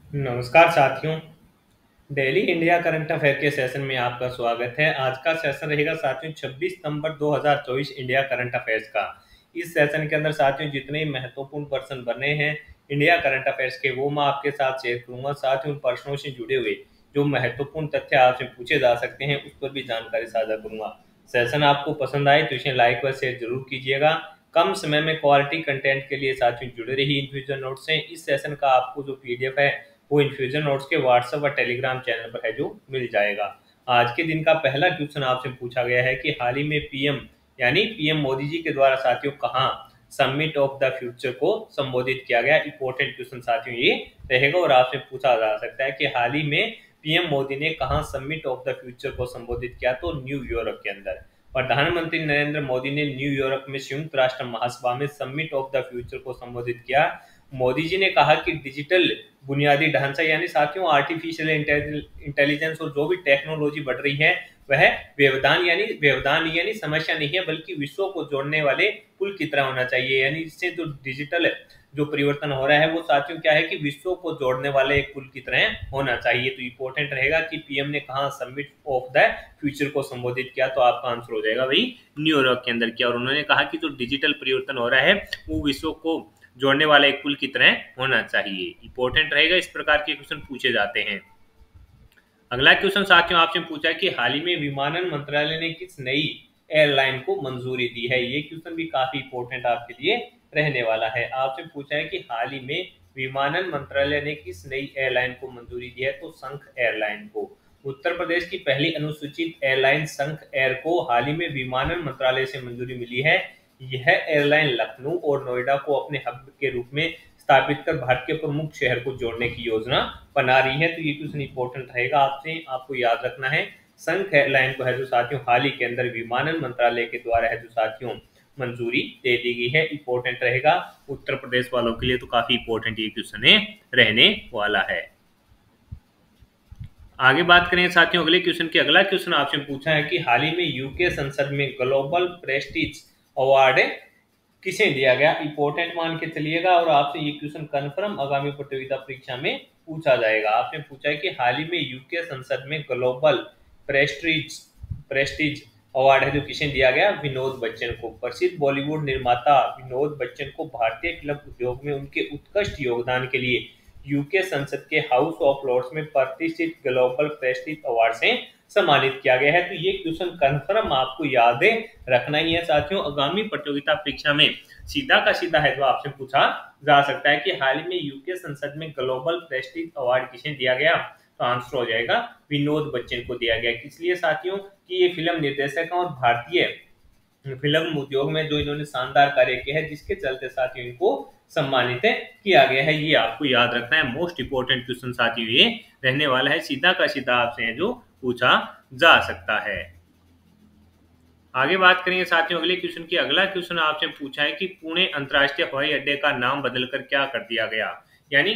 नमस्कार साथियों। Daily India current affair के सेशन में आपका स्वागत है। आज का सेशन रहेगा साथियों 26 सितंबर 2024 इंडिया करंट अफेयर्स का। इस सेशन के अंदर साथियों जितने महत्वपूर्ण प्रश्न बने हैं इंडिया करंट अफेयर्स के वो मैं आपके साथ शेयर करूंगा। साथ ही उन प्रश्नों से जुड़े हुए जो महत्वपूर्ण तथ्य आपसे पूछे जा सकते हैं उस पर भी जानकारी साझा करूंगा। सेशन आपको पसंद आए तो इसे लाइक व शेयर जरूर कीजिएगा। कम समय में क्वालिटी कंटेंट के लिए साथियों जुड़े रहिए इन्फ्यूजन नोट से। इस सेशन का आपको जो पीडीएफ है वो इन्फ्यूजन नोट्स के व्हाट्सएप और टेलीग्राम चैनल पर है जो मिल जाएगा। आज के दिन का पहला क्वेश्चन आपसे पूछा गया है कि हाल ही में पीएम यानी पीएम मोदी जी के द्वारा साथियों कहाँ समिट ऑफ द फ्यूचर को संबोधित किया गया। इंपॉर्टेंट क्वेश्चन साथियों ये रहेगा और आपसे पूछा जा सकता है कि हाल ही में पीएम मोदी ने कहाँ समिट ऑफ द फ्यूचर को संबोधित किया, तो न्यूयॉर्क के अंदर। प्रधानमंत्री नरेंद्र मोदी ने न्यूयॉर्क में संयुक्त राष्ट्र महासभा में समिट ऑफ द फ्यूचर को संबोधित किया। मोदी जी ने कहा कि डिजिटल बुनियादी ढांचा यानी साथियों आर्टिफिशियल इंटेलिजेंस और जो भी टेक्नोलॉजी बढ़ रही है वह व्यवधान यानी समस्या नहीं है बल्कि विश्व को जोड़ने वाले पुल की तरह होना चाहिए। यानी इससे जो डिजिटल जो परिवर्तन हो रहा है वो साथियों क्या है कि विश्व को जोड़ने वाले एक पुल की तरह होना चाहिए। तो इंपॉर्टेंट रहेगा कि पीएम ने कहा समिट ऑफ द फ्यूचर को संबोधित किया, तो आपका आंसर हो जाएगा वही न्यूयॉर्क के अंदर किया। और उन्होंने कहा कि जो डिजिटल परिवर्तन हो रहा है वो विश्व को जोड़ने वाले एक पुल की तरह होना चाहिए। इंपॉर्टेंट रहेगा, इस प्रकार के क्वेश्चन पूछे जाते हैं। अगला क्वेश्चन साथियों आपसे पूछा है कि हाल ही में विमानन मंत्रालय ने किस नई एयरलाइन को मंजूरी दी है। ये क्वेश्चन भी काफी इंपॉर्टेंट आपके लिए रहने वाला है। आपसे पूछा है कि हाल ही में विमानन मंत्रालय ने किस नई एयरलाइन को मंजूरी दी है, तो संख एयरलाइन को। उत्तर प्रदेश की पहली अनुसूचित एयरलाइन संख एयर को हाल ही में विमानन मंत्रालय से मंजूरी मिली है। यह एयरलाइन लखनऊ और नोएडा को अपने हब के रूप में स्थापित कर भारत के प्रमुख शहर को जोड़ने की योजना बना रही है। तो ये क्वेश्चन इंपॉर्टेंट रहेगा, आपको याद रखना है। संघ एयरलाइन को है जो साथियों हाल ही के अंदर विमानन मंत्रालय के द्वारा है जो साथियों मंजूरी दे दी गई है। इंपॉर्टेंट रहेगा उत्तर प्रदेश वालों के लिए, तो काफी इंपॉर्टेंट ये क्वेश्चन रहने वाला है। आगे बात करें साथियों अगले क्वेश्चन की। अगला क्वेश्चन आपसे पूछा है कि हाल ही में यूके संसद में ग्लोबल प्रेस्टीज अवार्ड किसे दिया गया। इंपॉर्टेंट मान के चलिएगा और आपसे ये क्वेश्चन कंफर्म आगामी प्रतियोगिता परीक्षा में पूछा जाएगा। आपने पूछा है कि हाल ही में यूके संसद में ग्लोबल प्रेस्टीज प्रेस्टीज अवार्ड है जो किसे दिया गया, विनोद बच्चन को। प्रसिद्ध बॉलीवुड निर्माता विनोद बच्चन को भारतीय फिल्म उद्योग में उनके उत्कृष्ट योगदान के लिए यूके संसद के हाउस ऑफ लॉर्ड्स में प्रतिष्ठित ग्लोबल प्रेस्टीज अवार्ड से सम्मानित किया गया है। तो ये क्वेश्चन कंफर्म आपको याद रखना ही है साथियों। आगामी प्रतियोगिता परीक्षा में सीधा का सीधा है जो आपसे पूछा जा सकता है कि हाल ही में यूके संसद में ग्लोबल प्रेस्टीज अवार्ड किसे दिया गया, तो आंसर हो जाएगा विनोद बच्चन को दिया गया। इसलिए साथियों कि ये फिल्म निर्देशक और भारतीय फिल्म उद्योग में जो इन्होंने शानदार कार्य किया है जिसके चलते साथियों इनको सम्मानित किया गया है। ये आपको याद रखना है। मोस्ट इंपोर्टेंट क्वेश्चन साथियों ये रहने वाला है, सीधा का सीधा आपसे जो पूछा जा सकता है। आगे बात करेंगे साथियों अगले क्वेश्चन की। अगला क्वेश्चन आपसे पूछा है कि पुणे अंतर्राष्ट्रीय हवाई अड्डे का नाम बदलकर क्या कर दिया गया, यानी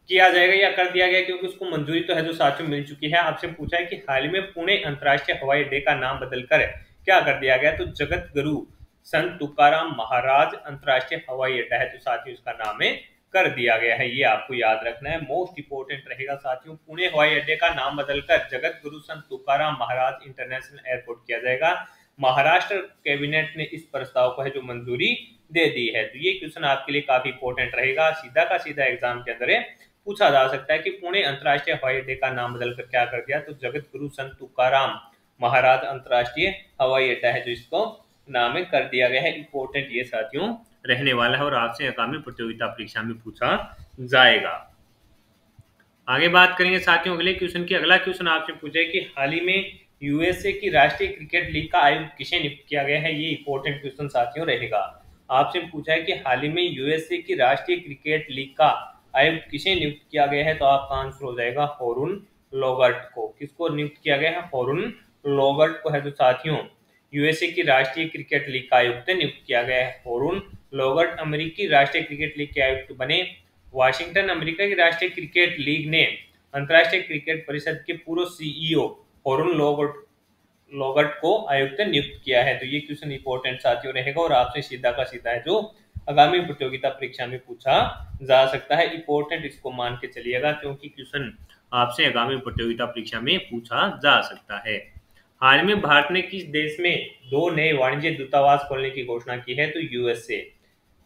किया जाएगा या कर दिया गया, क्योंकि उसको मंजूरी तो है जो साथियों मिल चुकी है। आपसे पूछा है कि हाल ही में पुणे अंतर्राष्ट्रीय हवाई अड्डे का नाम बदलकर क्या कर दिया गया, तो जगत गुरु संत तुकाराम महाराज अंतर्राष्ट्रीय हवाई अड्डा है तो साथियों इसका नाम कर दिया गया है। ये आपको याद रखना है, मोस्ट इंपोर्टेंट रहेगा साथियों। पुणे हवाई अड्डे का नाम बदलकर जगत गुरु संत तुकाराम महाराज इंटरनेशनल एयरपोर्ट किया जाएगा। महाराष्ट्र कैबिनेट ने इस प्रस्ताव को है जो मंजूरी दे दी है। तो ये क्वेश्चन आपके लिए काफी इंपॉर्टेंट रहेगा, सीधा का सीधा एग्जाम के अंदर पूछा जा सकता है कि पुणे अंतर्राष्ट्रीय हवाई अड्डे का नाम बदलकर क्या कर दिया, तो जगत गुरु संत तुकाराम महाराज अंतर्राष्ट्रीय हवाई अड्डा है जो इसको नाम कर दिया गया है। इंपॉर्टेंट ये साथियों रहने वाला है और आपसे आगामी प्रतियोगिता परीक्षा में पूछा जाएगा। आगे बात करेंगे साथियों अगले क्वेश्चन की। अगला क्वेश्चन आपसे पूछा है कि हाल ही में यूएसए की राष्ट्रीय क्रिकेट लीग का आयुक्त किसे नियुक्त किया गया है। ये इंपॉर्टेंट क्वेश्चन साथियों रहेगा। आपसे पूछा है कि हाल ही में यूएसए की राष्ट्रीय क्रिकेट लीग का आयुक्त किसे नियुक्त किया गया है, तो आपका आंसर हो जाएगा होरुन लोगर्ट को। किसको नियुक्त किया गया है, होरुन लोगर्ट को है जो साथियों यूएसए की राष्ट्रीय क्रिकेट लीग का आयुक्त नियुक्त किया गया है। होरुन लोगर्ट अमेरिकी राष्ट्रीय क्रिकेट लीग के आयुक्त बने। वाशिंगटन अमेरिका की राष्ट्रीय क्रिकेट लीग ने अंतर्राष्ट्रीय क्रिकेट परिषद के पूर्व सीईओ होरुन लोगर्ट को आयुक्त नियुक्त किया है। तो ये क्वेश्चन इंपॉर्टेंट साथियों रहेगा और आपसे सीधा का सीधा है जो आगामी प्रतियोगिता परीक्षा में पूछा जा सकता है। इंपॉर्टेंट इसको मान के चलिएगा क्योंकि क्वेश्चन आपसे आगामी प्रतियोगिता परीक्षा में पूछा जा सकता है। हाल में भारत ने किस देश में 2 नए वाणिज्य दूतावास खोलने की घोषणा की है? तो यूएसए।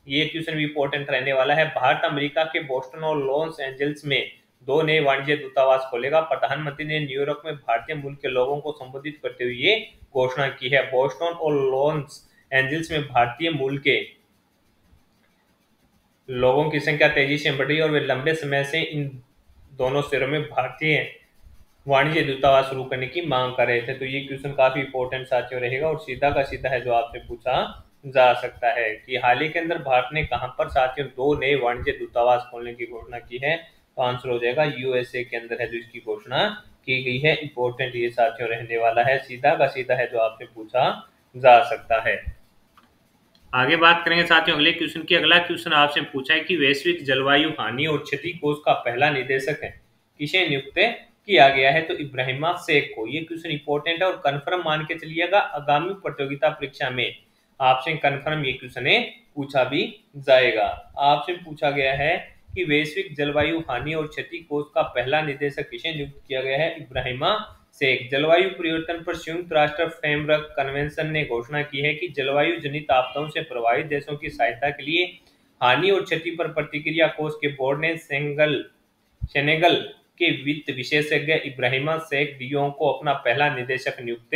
ये क्वेश्चन भी इंपॉर्टेंट रहने वाला है। भारत अमेरिका के बोस्टन और लॉस एंजल्स में 2 नए वाणिज्य दूतावास खोलेगा। प्रधानमंत्री ने न्यूयॉर्क में भारतीय मूल के लोगों को संबोधित करते हुए ये घोषणा की है। बोस्टन और लॉस एंजल्स में भारतीय मूल के लोगों की संख्या तेजी से बढ़ी और वे लंबे समय से इन दोनों शहरों में भारतीय वाणिज्य दूतावास शुरू करने की मांग कर रहे थे। तो ये क्वेश्चन काफी इंपॉर्टेंट साथियों रहेगा और सीधा का सीधा है जो आपसे पूछा जा सकता है कि हाल ही के अंदर भारत ने कहां पर साथियों 2 नए वाणिज्य दूतावास खोलने की घोषणा की है? तो आंसर हो जाएगा यूएसए के अंदर है जो इसकी घोषणा की गई है। इंपॉर्टेंट ये साथियों रहने वाला है, सीधा का सीधा है जो आपसे पूछा जा सकता है। आगे बात करेंगे साथियों अगले क्वेश्चन की। अगला क्वेश्चन आपसे पूछा है कि वैश्विक जलवायु हानि और क्षति कोष का पहला निदेशक है किसे नियुक्त किया गया है? तो इब्राहिमा शेख को। ये क्वेश्चन इंपॉर्टेंट है और कंफर्म मान के चलिएगा, आगामी प्रतियोगिता परीक्षा में आपसे कंफर्म ये क्वेश्चन पूछा भी जाएगा। आपसे पूछा गया है कि वैश्विक जलवायु हानि और क्षति कोष का पहला निदेशक किसे नियुक्त किया गया है? इब्राहिमा शेख। जलवायु परिवर्तन पर संयुक्त राष्ट्र फ्रेमवर्क कन्वेंशन ने घोषणा की है कि जलवायु जनित आपदाओं से प्रभावित देशों की सहायता के लिए हानि और क्षति पर प्रतिक्रिया कोष के बोर्ड ने सेनेगल के वित्त विशेषज्ञ इब्राहिमा शेख डियोंग को अपना पहला निदेशक नियुक्त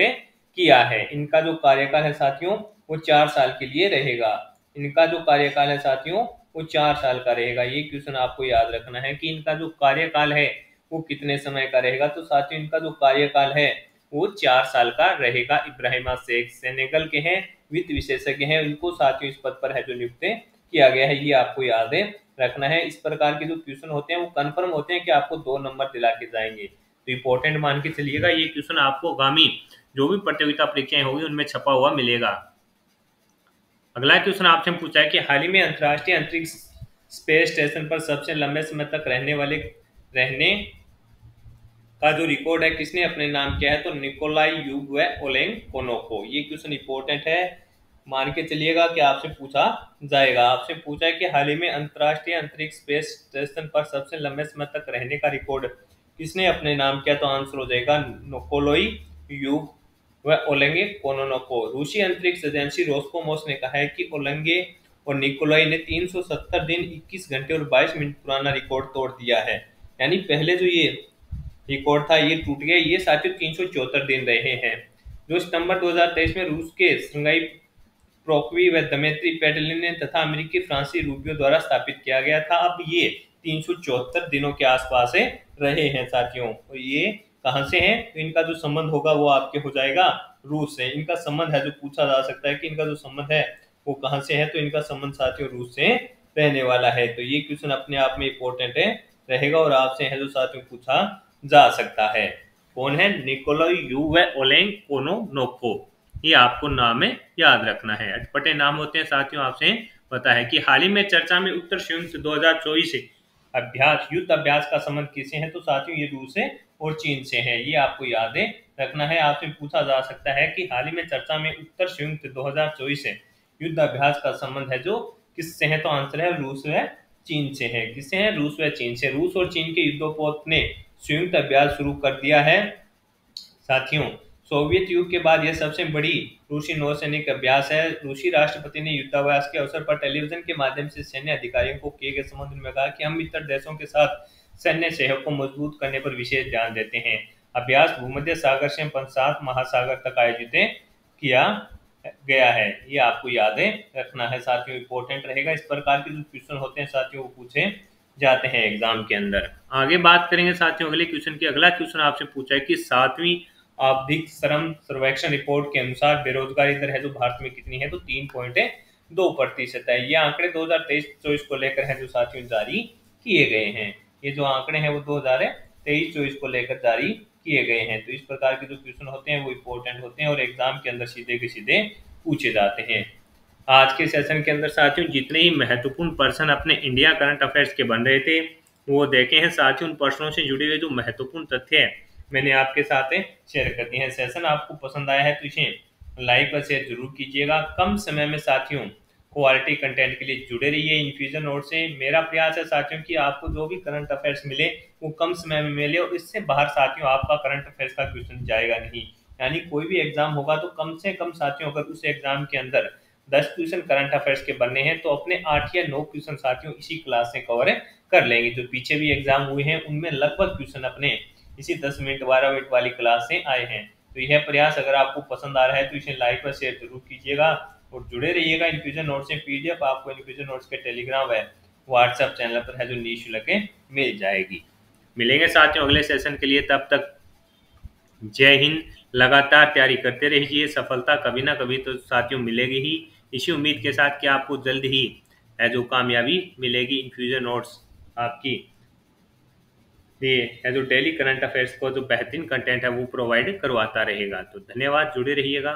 किया है। इनका जो कार्यकाल है साथियों वो 4 साल के लिए रहेगा। इनका जो कार्यकाल है साथियों वो 4 साल का रहेगा। ये क्वेश्चन आपको याद रखना है कि इनका जो कार्यकाल है वो कितने समय का रहेगा। तो साथियों इनका जो कार्यकाल है वो 4 साल का रहेगा। इब्राहिमा शेख सेनेगल के हैं, वित्त विशेषज्ञ हैं, उनको साथियों इस पद पर है जो नियुक्त किया गया है। ये आपको याद रखना है। इस प्रकार के जो क्वेश्चन होते हैं वो कंफर्म होते हैं कि आपको 2 नंबर दिला के जाएंगे, तो इंपॉर्टेंट मान के चलिएगा। ये क्वेश्चन आपको आगामी जो भी प्रतियोगिता परीक्षाएं होगी उनमें छपा हुआ मिलेगा। अगला क्वेश्चन आपसे पूछा है कि हाल ही में अंतर्राष्ट्रीय अंतरिक्ष स्पेस स्टेशन पर सबसे लंबे समय तक रहने का जो रिकॉर्ड है किसने अपने नाम किया है? तो निकोलाई युग व ओलेंग कोनोको। ये क्वेश्चन इंपॉर्टेंट है, मान के चलिएगा कि आपसे पूछा जाएगा। आपसे पूछा है कि हाल ही में अंतर्राष्ट्रीय अंतरिक्ष स्पेस स्टेशन पर सबसे लंबे समय तक रहने का रिकॉर्ड किसने अपने नाम किया? तो आंसर हो जाएगा निकोलाई युग व ओलेंगे कोनोको। रूसी अंतरिक्ष एजेंसी रोस्कोमोस ने कहा है कि ओलेंगे और निकोलाई ने 370 दिन 21 घंटे और 22 मिनट पुराना रिकॉर्ड तोड़ दिया है। यानी पहले जो ये रिकॉर्ड था ये टूट गया। ये साथियों 374 दिन रहे हैं, जो सितंबर 2023 में रूस के संगाई प्रोक्वी व दमेत्री पेडलिन तथा अमेरिकी फ्रांसी रूबियो द्वारा स्थापित किया गया था। अब ये 374 दिनों के आसपास रहे हैं साथियों। तो ये कहां से हैं? तो इनका जो संबंध होगा वो आपके हो जाएगा रूस से। इनका संबंध है जो पूछा जा सकता है कि इनका जो संबंध है वो कहां से है? तो इनका संबंध साथियों रूस से रहने वाला है। तो ये क्वेश्चन अपने आप में इंपॉर्टेंट रहेगा और आपसे है जो साथियों पूछा जा सकता है। कौन है? निकोलाई यू व ओलेंग कोनोको। ये आपको नाम है याद रखना है, अटपटे नाम होते हैं साथियों। आपसे पता है कि हाल ही में चर्चा में उत्तर संयुक्त 2024 अभ्यास युद्ध अभ्यास का संबंध किसे है? तो साथियों ये रूस से और चीन से है। ये आपको याद रखना है। आपसे पूछा जा सकता है कि हाल ही में चर्चा में उत्तर संयुक्त 2024 युद्ध अभ्यास का संबंध है जो किससे है? तो आंसर है रूस व चीन से है। किससे है? रूस व चीन से। रूस और चीन के युद्धपोत ने संयुक्त अभ्यास शुरू कर दिया है साथियों। सोवियत युग के बाद यह सबसे बड़ी रूसी नौसैनिक अभ्यास है। रूसी राष्ट्रपति ने युद्धाभ्यास के अवसर पर टेलीविजन के माध्यम से सैन्य अधिकारियों को किए गए संबोधन में कहा कि हम मित्र देशों के साथ सैन्य सहयोग को मजबूत करने पर विशेष ध्यान देते हैं। अभ्यास भूमध्य सागर से प्रशांत महासागर तक आयोजित किया गया है। ये आपको याद रखना है साथियों, इंपॉर्टेंट रहेगा। इस प्रकार के जो क्वेश्चन होते हैं साथियों वो पूछे जाते हैं एग्जाम के अंदर। आगे बात करेंगे साथियों अगले क्वेश्चन की। अगला क्वेश्चन आपसे पूछा है कि 7वीं आवधिक श्रम सर्वेक्षण रिपोर्ट के अनुसार बेरोजगारी दर है जो भारत में कितनी है? तो 3.2% है। ये आंकड़े 2023-24 को लेकर है जो साथियों जारी किए गए हैं। ये जो आंकड़े हैं वो 2023-24 को लेकर जारी किए गए हैं। तो इस प्रकार के जो क्वेश्चन होते हैं वो इंपॉर्टेंट होते हैं और एग्जाम के अंदर सीधे के सीधे पूछे जाते हैं। आज के सेशन के अंदर साथियों जितने ही महत्वपूर्ण पर्सन अपने इंडिया करंट अफेयर्स के बन रहे थे वो देखे हैं साथियों। उन पर्सनों से जुड़े हुए जो महत्वपूर्ण तथ्य है मैंने आपके साथ शेयर कर दिए हैं। सेशन आपको पसंद आया है तो इसे लाइक और शेयर जरूर कीजिएगा। कम समय में साथियों क्वालिटी कंटेंट के लिए जुड़े रहिए इन्फ्यूजन नोट से। मेरा प्रयास है साथियों कि आपको जो भी करंट अफेयर्स मिले वो कम समय में मिले, और इससे बाहर साथियों आपका करंट अफेयर्स का क्वेश्चन जाएगा नहीं। यानी कोई भी एग्जाम होगा तो कम से कम साथियों अगर उस एग्जाम के अंदर 10 क्वेश्चन करंट अफेयर्स के बनने हैं तो अपने 8 या 9 क्वेश्चन साथियों इसी क्लास से कवर कर लेंगे। जो पीछे भी एग्जाम हुए हैं उनमें लगभग क्वेश्चन अपने इसी 10 मिनट 12 मिनट वाली क्लास से आए हैं। तो यह प्रयास अगर आपको पसंद आ रहा है तो इसे लाइक और शेयर जरूर कीजिएगा और जुड़े रहिएगा इन्फ्यूजन नोट्स से। पीडीएफ आपको इन्फ्यूजन नोट्स के टेलीग्राम है व्हाट्सएप चैनल पर है जो निःशुल्क मिल जाएगी। मिलेंगे साथियों अगले सेशन के लिए, तब तक जय हिंद। लगातार तैयारी करते रहिए, सफलता कभी ना कभी तो साथियों मिलेगी ही। इसी उम्मीद के साथ कि आपको जल्द ही है जो कामयाबी मिलेगी इन्फ्यूजन नोट्स आपकी लिए है जो डेली करंट अफेयर्स को जो बेहतरीन कंटेंट है वो प्रोवाइड करवाता रहेगा। तो धन्यवाद, जुड़े रहिएगा।